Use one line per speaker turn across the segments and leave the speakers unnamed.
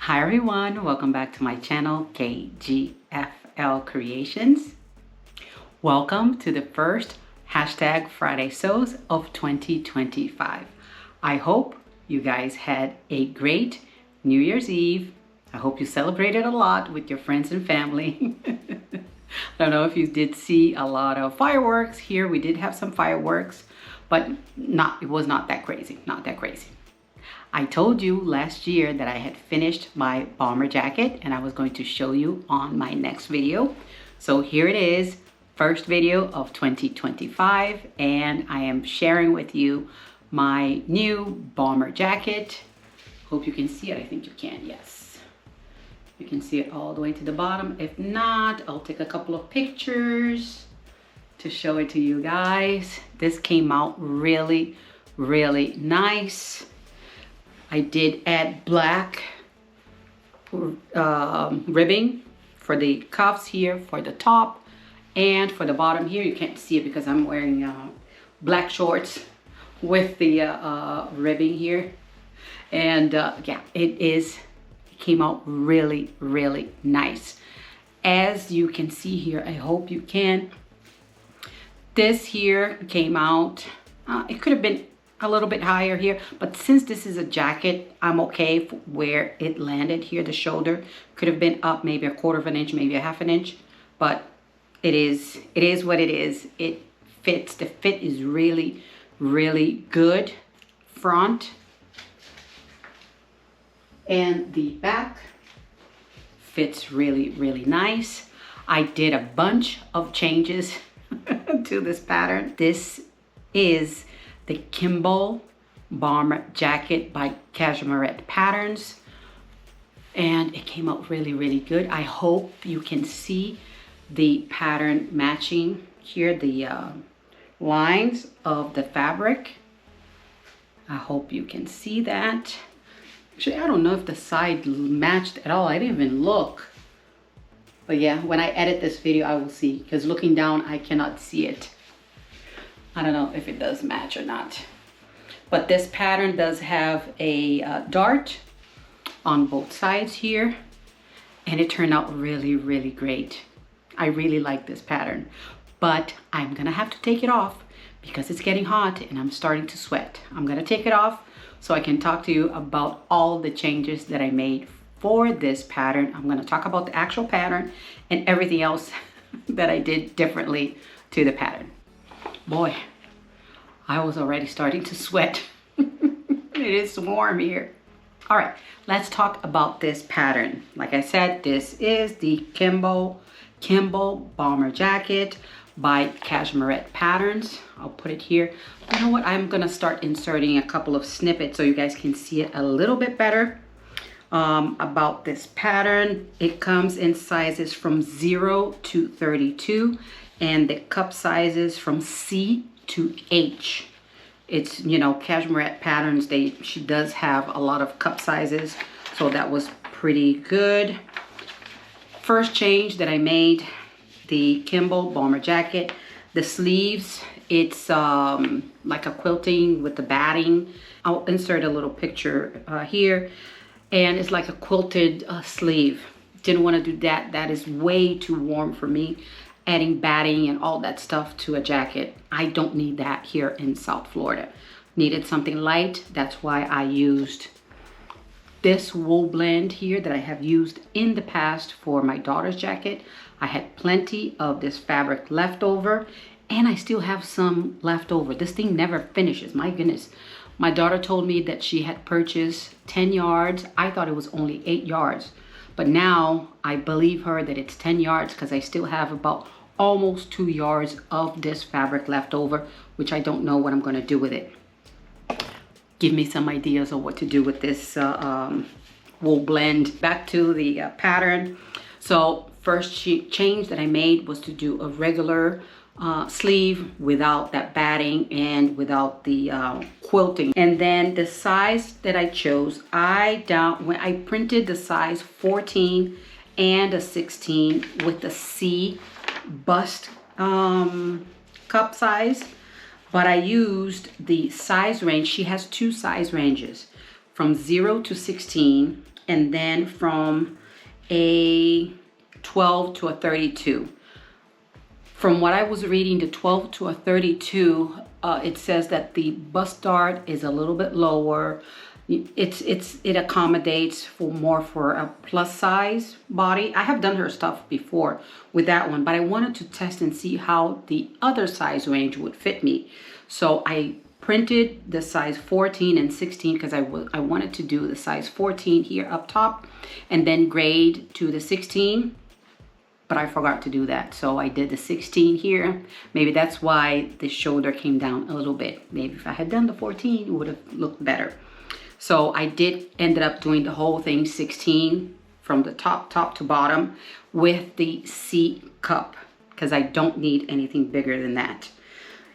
Hi everyone, welcome back to my channel, KGFL Creations. Welcome to the first hashtag Friday Sews of 2025. I hope you guys had a great New Year's Eve. I hope you celebrated a lot with your friends and family. I don't know if you did see a lot of fireworks here. We did have some fireworks, but it was not that crazy, I told you last year that I had finished my bomber jacket and I was going to show you on my next video. So here it is, first video of 2025, and I am sharing with you my new bomber jacket. Hope you can see it. I think you can, yes. You can see it all the way to the bottom. If not, I'll take a couple of pictures to show it to you guys. This came out really, really nice. I did add black ribbing for the cuffs here, for the top, and for the bottom here. You can't see it because I'm wearing black shorts with the ribbing here. And yeah, it came out really, really nice. As you can see here, I hope you can. This here came out, it could have been a little bit higher here, but since this is a jacket, I'm okay where it landed here. The shoulder could have been up maybe 1/4 of an inch, maybe 1/2 an inch, but it is what it is. It fits. The fit is really, really good. Front and the back fits really, really nice. I did a bunch of changes to this pattern. This is the Kimball bomber jacket by Cashmere Patterns, and it came out really, really good. I hope you can see the pattern matching here, the lines of the fabric. I hope you can see that. Actually, I don't know if the side matched at all. I didn't even look. But yeah, when I edit this video, I will see, because looking down, I cannot see it. I don't know if it does match or not. But this pattern does have a dart on both sides here, and it turned out really, really great. I really like this pattern, but I'm gonna have to take it off because it's getting hot and I'm starting to sweat. I'm gonna take it off so I can talk to you about all the changes that I made for this pattern. I'm gonna talk about the actual pattern and everything else that I did differently to the pattern. Boy, I was already starting to sweat. It is warm here. All right, let's talk about this pattern. Like I said, this is the Kimball bomber jacket by Cashmere Patterns. I'll put it here. You know what? I'm gonna start inserting a couple of snippets so you guys can see it a little bit better. About this pattern, it comes in sizes from 0 to 32, and the cup sizes from C to H. It's, you know, Cashmere Patterns, she does have a lot of cup sizes, so that was pretty good. First change that I made, the Kimball bomber jacket, the sleeves, it's like a quilting with the batting. I'll insert a little picture here, and it's like a quilted sleeve. Didn't want to do that. That is way too warm for me. Adding batting and all that stuff to a jacket, I don't need that here in South Florida. Needed something light. That's why I used this wool blend here that I have used in the past for my daughter's jacket. I had plenty of this fabric left over, and I still have some left over. This thing never finishes, my goodness. My daughter told me that she had purchased 10 yards. I thought it was only 8 yards. But now I believe her that it's 10 yards because I still have about almost 2 yards of this fabric left over, which I don't know what I'm going to do with it. Give me some ideas of what to do with this wool blend. Back to the pattern. So first change that I made was to do a regular sleeve without that batting and without the quilting. And then the size that I chose, when I printed the size 14 and a 16 with the C bust cup size, but I used the size range. She has 2 size ranges from 0 to 16 and then from a 12 to a 32. From what I was reading, the 12 to a 32, it says that the bust dart is a little bit lower. It accommodates for a plus size body. I have done her stuff before with that one, but I wanted to test and see how the other size range would fit me. So I printed the size 14 and 16 because I wanted to do the size 14 here up top and then grade to the 16. But I forgot to do that. So I did the 16 here. Maybe that's why the shoulder came down a little bit. Maybe if I had done the 14, it would have looked better. So I ended up doing the whole thing 16 from the top to bottom with the C cup because I don't need anything bigger than that.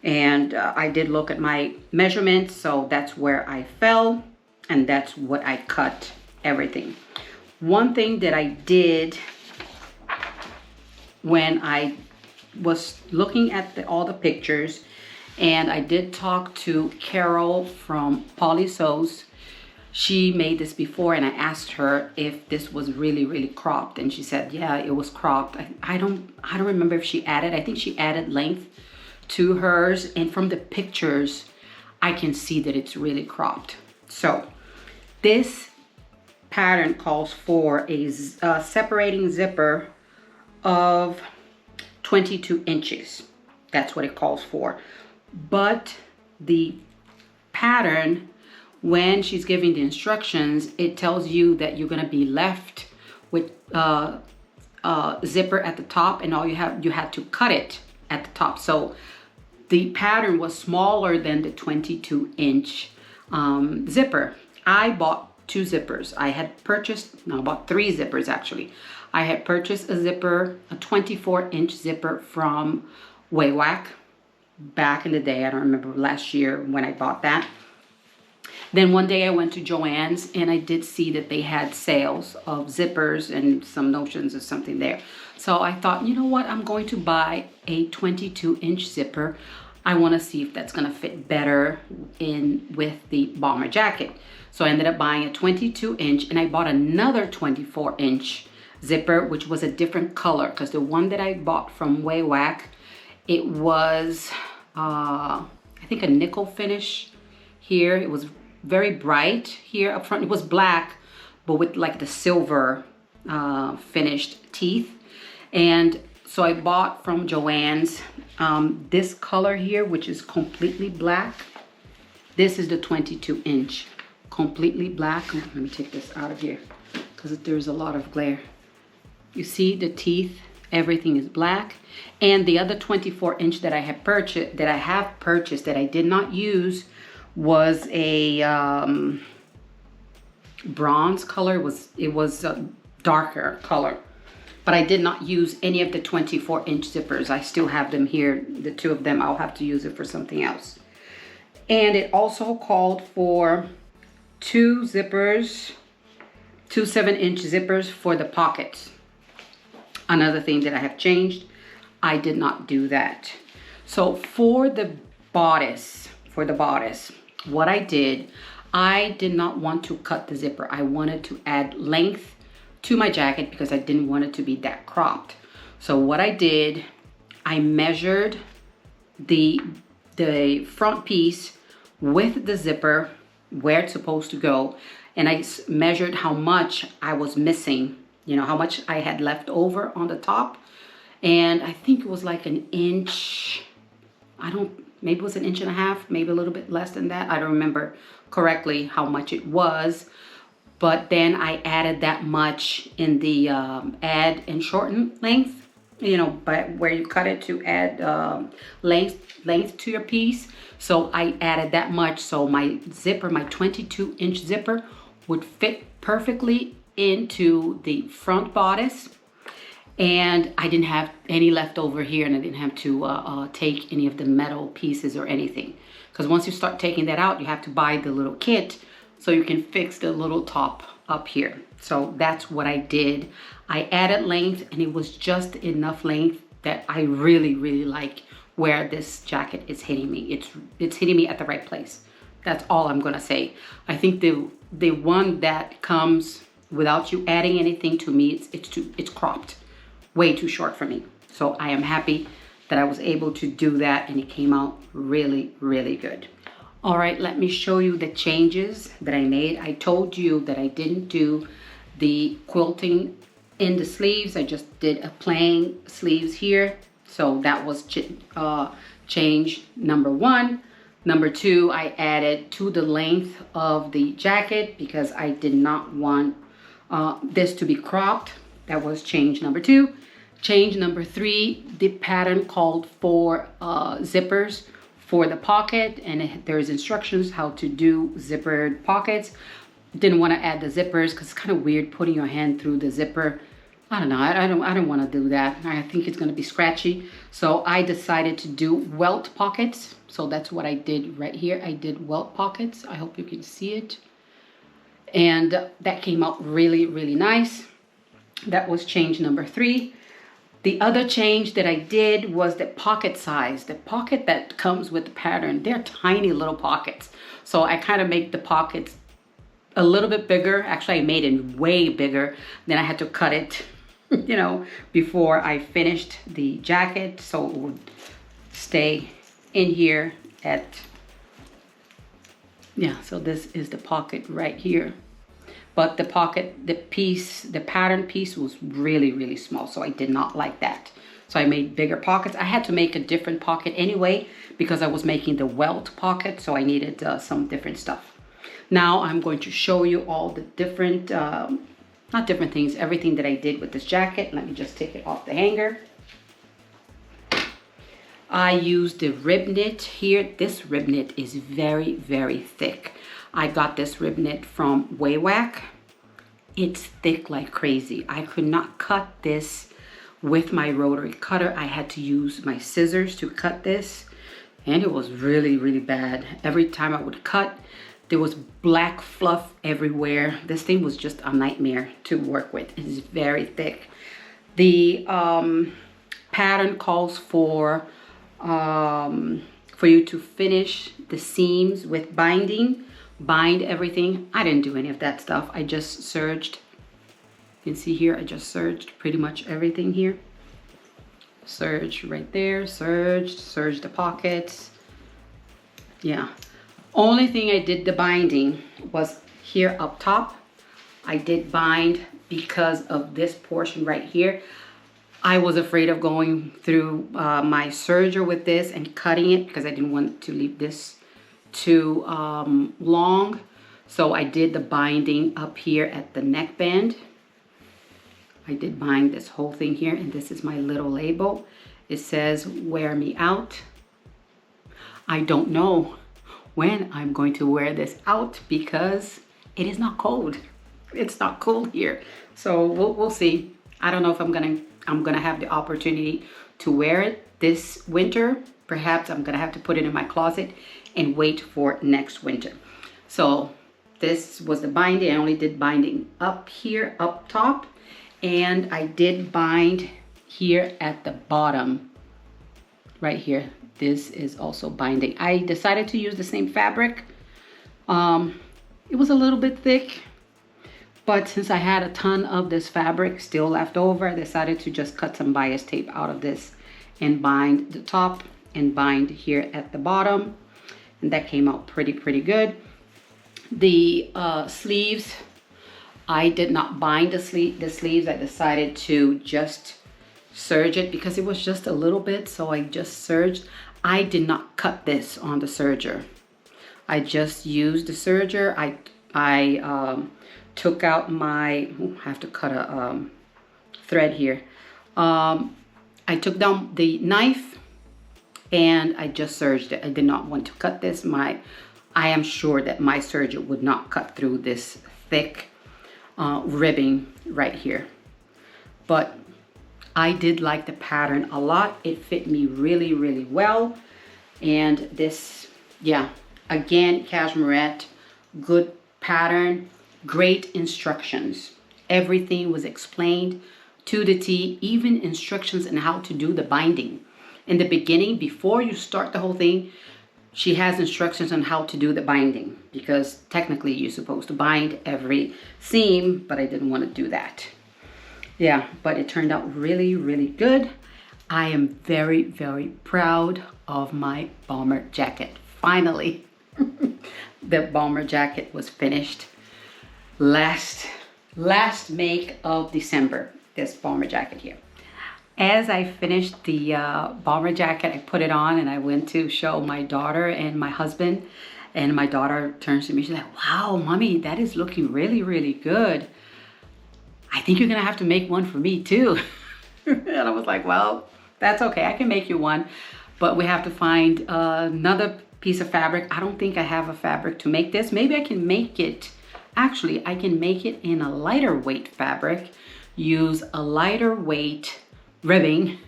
And I did look at my measurements, so that's where I fell and that's what I cut everything. One thing that I did when I was looking at all the pictures, and I did talk to Carol from Polly Sews. She made this before and I asked her if this was really cropped, and she said yeah, it was cropped. I don't remember if she added, I think she added length to hers, and from the pictures I can see that it's really cropped. So this pattern calls for a separating zipper of 22 inches. That's what it calls for. But the pattern, when she's giving the instructions, it tells you that you're gonna be left with zipper at the top, and you had to cut it at the top. So the pattern was smaller than the 22-inch zipper. I bought 2 zippers. I bought 3 zippers actually. I had purchased a zipper, a 24-inch zipper from Waywack back in the day. I don't remember last year when I bought that. Then one day I went to Joann's and I did see that they had sales of zippers and some notions of something there. So I thought, you know what, I'm going to buy a 22-inch zipper. I want to see if that's going to fit better in with the bomber jacket. So I ended up buying a 22-inch, and I bought another 24-inch zipper, which was a different color, because the one that I bought from Waywack, it was I think a nickel finish here. It was very bright here up front. It was black but with like the silver finished teeth. And so I bought from Joann's this color here, which is completely black. This is the 22-inch completely black. Let me take this out of here because there's a lot of glare. You see the teeth, everything is black. And the other 24-inch that I have purchased, that I did not use, was a bronze color. It was a darker color. But I did not use any of the 24-inch zippers. I still have them here. The 2 of them, I'll have to use it for something else. And it also called for 2 zippers, 2 7-inch zippers for the pockets. Another thing that I have changed, I did not do that. So for the bodice, what I did not want to cut the zipper. I wanted to add length to my jacket because I didn't want it to be that cropped. So what I did, I measured the front piece with the zipper, where it's supposed to go, and I measured how much I was missing, how much I had left over on the top. And I think it was like an inch, maybe it was an inch and a half, maybe a little bit less than that. I don't remember correctly how much it was. But then I added that much in the add and shorten length, but where you cut it to add length to your piece. So I added that much, so my zipper, my 22-inch zipper, would fit perfectly into the front bodice. And I didn't have any left over here, and I didn't have to take any of the metal pieces or anything. Because once you start taking that out, you have to buy the little kit so you can fix the little top up here. So that's what I did. I added length, and it was just enough length that I really, really like where this jacket is hitting me. It's hitting me at the right place. That's all I'm gonna say. I think the one that comes without you adding anything to me, it's cropped, way too short for me. So I am happy that I was able to do that, and it came out really, really good. All right, let me show you the changes that I made. I told you that I didn't do the quilting in the sleeves. I just did a plain sleeves here. So that was change number one. Number two, I added to the length of the jacket because I did not want this to be cropped. That was change number two. Change number three, the pattern called for zippers for the pocket, and there's instructions how to do zippered pockets. Didn't want to add the zippers because it's kind of weird putting your hand through the zipper. I don't know. I don't want to do that. I think it's going to be scratchy. So I decided to do welt pockets. So that's what I did right here. I did welt pockets. I hope you can see it. And that came out really, really nice. That was change number three. The other change that I did was the pocket size. The pocket that comes with the pattern, they're tiny little pockets. So I kind of make the pockets a little bit bigger. Actually, I made it way bigger. Then I had to cut it, you know, before I finished the jacket. So it would stay in here at, yeah, so this is the pocket right here. But the pocket, the piece, the pattern piece was really, really small. So I did not like that. So I made bigger pockets. I had to make a different pocket anyway because I was making the welt pocket. So I needed some different stuff. Now I'm going to show you all the different, not different things, everything that I did with this jacket. Let me just take it off the hanger. I used the rib knit here. This rib knit is very, very thick. I got this rib knit from Waywack. It's thick like crazy. I could not cut this with my rotary cutter. I had to use my scissors to cut this, and it was really, really bad. Every time I would cut, there was black fluff everywhere. This thing was just a nightmare to work with. It is very thick. The pattern calls for you to finish the seams with binding. Bind everything. I didn't do any of that stuff. I just serged. You can see here, I just serged pretty much everything here. Serge right there, serged the pockets. Yeah. Only thing I did the binding was here up top. I did bind because of this portion right here. I was afraid of going through my serger with this and cutting it because I didn't want to leave this too long. So I did the binding up here at the neckband. I did bind this whole thing here, and this is my little label. It says wear me out. I don't know when I'm going to wear this out because it is not cold. It's not cold here. So we'll see. I don't know if I'm gonna have the opportunity to wear it this winter. Perhaps I'm gonna have to put it in my closet and wait for next winter. So this was the binding. I only did binding up here, up top, and I did bind here at the bottom, right here. This is also binding. I decided to use the same fabric. It was a little bit thick, but since I had a ton of this fabric still left over, I decided to just cut some bias tape out of this and bind the top and bind here at the bottom. And that came out pretty good. The sleeves, I did not bind the sleeves. I decided to just serge it because it was just a little bit, so I just serged. I did not cut this on the serger. I just used the serger. I took out my, I have to cut a thread here. I took down the knife and I just serged it. I did not want to cut this. I am sure that my serger would not cut through this thick ribbing right here. But I did like the pattern a lot. It fit me really well. And this, yeah, again, cashmerette, good pattern, great instructions. Everything was explained to the T, even instructions on how to do the binding. In the beginning, before you start the whole thing, she has instructions on how to do the binding, because technically you're supposed to bind every seam, but I didn't want to do that. Yeah, but it turned out really, really good. I am very, very proud of my bomber jacket. Finally, the bomber jacket was finished last make of December, this bomber jacket here. As I finished the bomber jacket, I put it on and I went to show my daughter and my husband. And my daughter turns to me, she's like, wow, mommy, that is looking really, really good. I think you're gonna have to make one for me too. And I was like, well, that's okay, I can make you one. But we have to find another piece of fabric. I don't think I have a fabric to make this. Maybe I can make it, actually, I can make it in a lighter weight fabric. Use a lighter weight ribbing,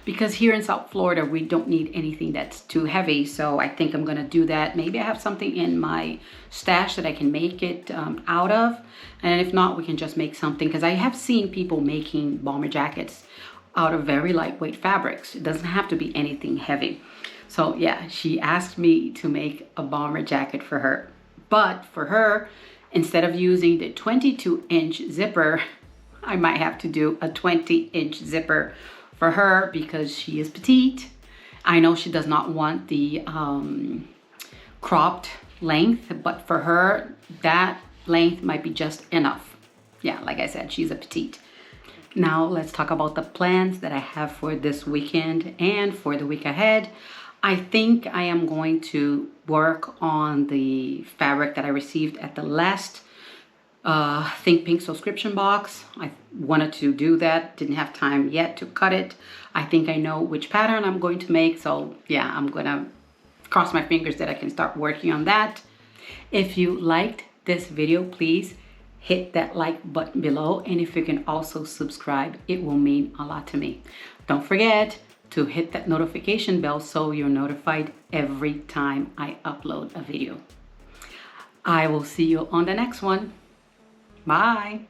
because here in South Florida we don't need anything that's too heavy. So I think I'm gonna do that. Maybe I have something in my stash that I can make it out of, and if not, we can just make something, because I have seen people making bomber jackets out of very lightweight fabrics. It doesn't have to be anything heavy. So yeah, she asked me to make a bomber jacket for her, but for her, instead of using the 22-inch zipper, I might have to do a 20-inch zipper for her, because she is petite. I know she does not want the cropped length, but for her, that length might be just enough. Yeah, like I said, she's a petite. Now let's talk about the plans that I have for this weekend and for the week ahead. I think I am going to work on the fabric that I received at the last Think Pink subscription box. I wanted to do that, didn't have time yet to cut it. I think I know which pattern I'm going to make, so yeah, I'm gonna cross my fingers that I can start working on that. If you liked this video, please hit that like button below, and if you can also subscribe, it will mean a lot to me. Don't forget to hit that notification bell so you're notified every time I upload a video. I will see you on the next one. Bye.